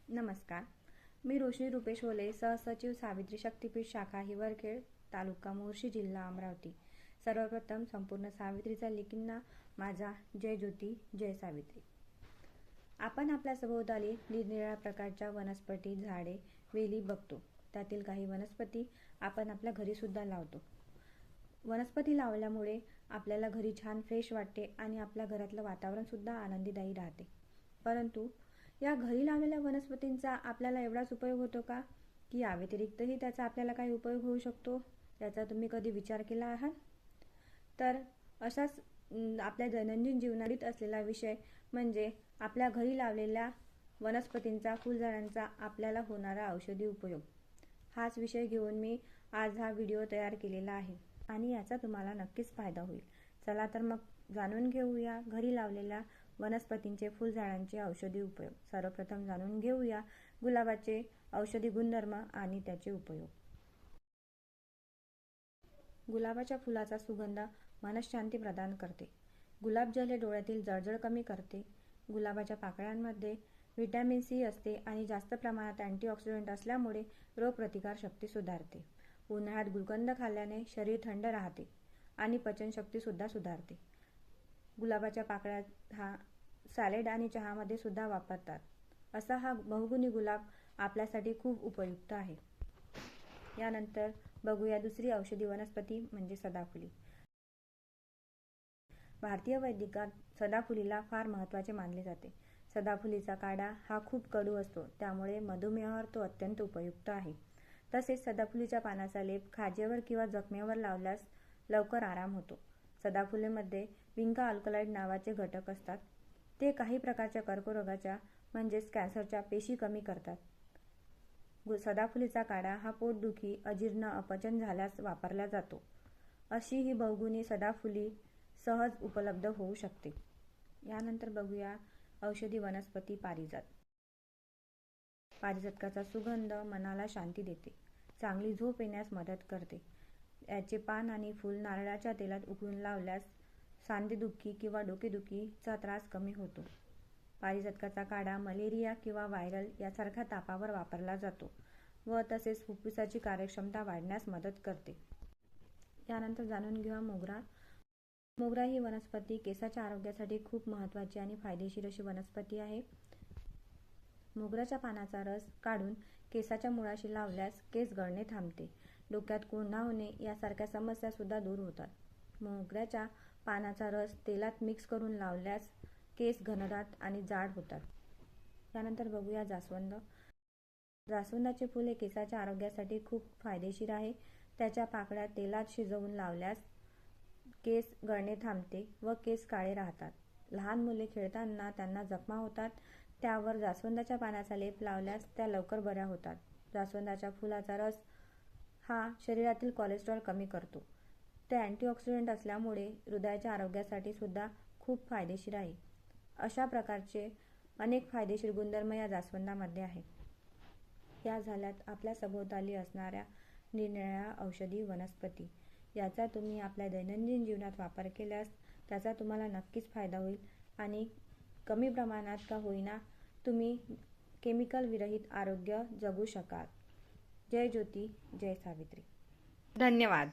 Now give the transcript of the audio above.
नमस्कार. मी रोशनी रुपेश होले, सहसचिव सावित्री शक्तीपीठ शाखा हिवरखेड, तालुका मोर्शी, जिल्हा अमरावती. सर्वप्रथम संपूर्ण सावित्रीचा लेकींना माझा जय ज्योती, जय सावित्री. आपण आपल्या सभोवताली निरनिराळ्या प्रकारच्या वनस्पती, झाडे, वेली बघतो. त्यातील काही वनस्पती आपण आपल्या घरी सुद्धा लावतो. वनस्पती लावल्यामुळे आपल्याला घरी छान फ्रेश वाटते आणि आपल्या घरातलं वातावरण सुद्धा आनंदीदायी राहते. परंतु या घरी लावलेल्या वनस्पतींचा आपल्याला एवढाच उपयोग होतो का, की या व्यतिरिक्तही त्याचा आपल्याला काही उपयोग होऊ शकतो, याचा तुम्ही कधी विचार केला आहात? तर अशाच आपल्या दैनंदिन जीवनात असलेला विषय म्हणजे आपल्या घरी लावलेल्या वनस्पतींचा, फुलझाडांचा आपल्याला होणारा औषधी उपयोग. हाच विषय घेऊन मी आज हा व्हिडिओ तयार केलेला आहे आणि याचा तुम्हाला नक्कीच फायदा होईल. चला तर मग जाणून घेऊया घरी लावलेल्या वनस्पतींचे, फुलझाडांचे औषधी उपयोग. सर्वप्रथम जाणून घेऊया गुलाबाचे औषधी गुणधर्म आणि त्याचे उपयोग. गुलाबाच्या फुलाचा सुगंध मनःशांती प्रदान करते. गुलाबजल हे डोळ्यातील जळजळ कमी करते. गुलाबाच्या पाकळ्यांमध्ये व्हिटॅमिन सी असते आणि जास्त प्रमाणात अँटीऑक्सिडंट असल्यामुळे रोगप्रतिकार शक्ती सुधारते. उन्हाळ्यात गुलकंद खाल्ल्याने शरीर थंड राहते आणि पचनशक्ती सुद्धा सुधारते. गुलाबाच्या पाकळ्या हा सॅलेड आणि चहामध्ये सुद्धा वापरतात. असा हा बहुगुणी गुलाब आपल्यासाठी खूप उपयुक्त आहे. यानंतर बघूया दुसरी औषधी वनस्पती म्हणजे सदाफुली. भारतीय वैदिकात सदाफुलीला फार महत्त्वाचे मानले जाते. सदाफुलीचा काढा हा खूप कडू असतो, त्यामुळे मधुमेहावर तो अत्यंत उपयुक्त आहे. तसेच सदाफुलीच्या पानाचा लेप खाजेवर किंवा जखमेवर लावल्यास लवकर आराम होतो. सदाफुलीमध्ये विंका अल्कलॉइड नावाचे घटक असतात. ते काही प्रकारच्या कर्करोगाच्या म्हणजेच कॅन्सरच्या पेशी कमी करतात. सदाफुलीचा काढा हा पोटदुखी, अजीर्ण, अपचन झाल्यास वापरला जातो. अशी ही बहुगुणी सदाफुली सहज उपलब्ध होऊ शकते. यानंतर बघूया औषधी वनस्पती पारिजात. पारिजातकाचा सुगंध मनाला शांती देते, चांगली झोप येण्यास मदत करते. याचे पान आणि फूल नारळाच्या तेलात उकळून लावल्यास सांधेदुखी किंवा डोकेदुखीचा त्रास कमी होतो. पारिजातकाचा काढा मलेरिया किंवा व्हायरल यासारख्या तापावर वापरला जातो व तसेच फुफ्फुसाची कार्यक्षमता वाढण्यास मदत करते. यानंतर जाणून घेऊया मोगरा. मोगरा ही वनस्पती केसाच्या आरोग्यासाठी खूप महत्त्वाची आणि फायदेशीर अशी वनस्पती आहे. मोगऱ्याच्या पानाचा रस काढून केसाच्या मुळाशी लावल्यास केस गळणे थांबते. डोक्यात कोंडा होणे यासारख्या समस्या सुद्धा दूर होतात. मोगऱ्याच्या पानाचा रस तेलात मिक्स करून लावल्यास केस घनदाट आणि जाड होतात. त्यानंतर बघूया जास्वंद. जास्वंदाचे फूल हे केसाच्या आरोग्यासाठी खूप फायदेशीर आहे. त्याच्या पाकळ्या तेलात शिजवून लावल्यास केस गळणे थांबते व केस काळे राहतात. लहान मुले खेळताना त्यांना जखमा होतात, त्यावर जास्वंदाच्या पानाचा लेप लावल्यास त्या लवकर बऱ्या होतात. जास्वंदाच्या फुलाचा रस हा शरीरातील कोलेस्ट्रॉल कमी करतो. ते अँटीऑक्सिडंट असल्यामुळे हृदयाच्या आरोग्यासाठी सुद्धा खूप फायदेशीर आहे. अशा प्रकारचे अनेक फायदेशीर गुणधर्म या जास्वंदामध्ये आहेत. या झाल्यात आपल्या सभोवताली असणाऱ्या निरनिराळ्या औषधी वनस्पती. याचा तुम्ही आपल्या दैनंदिन जीवनात वापर केल्यास त्याचा तुम्हाला नक्कीच फायदा होईल आणि कमी प्रमाणात का होईना तुम्ही केमिकल विरहित आरोग्य जगू शकाल. जय ज्योती, जय सावित्री. धन्यवाद.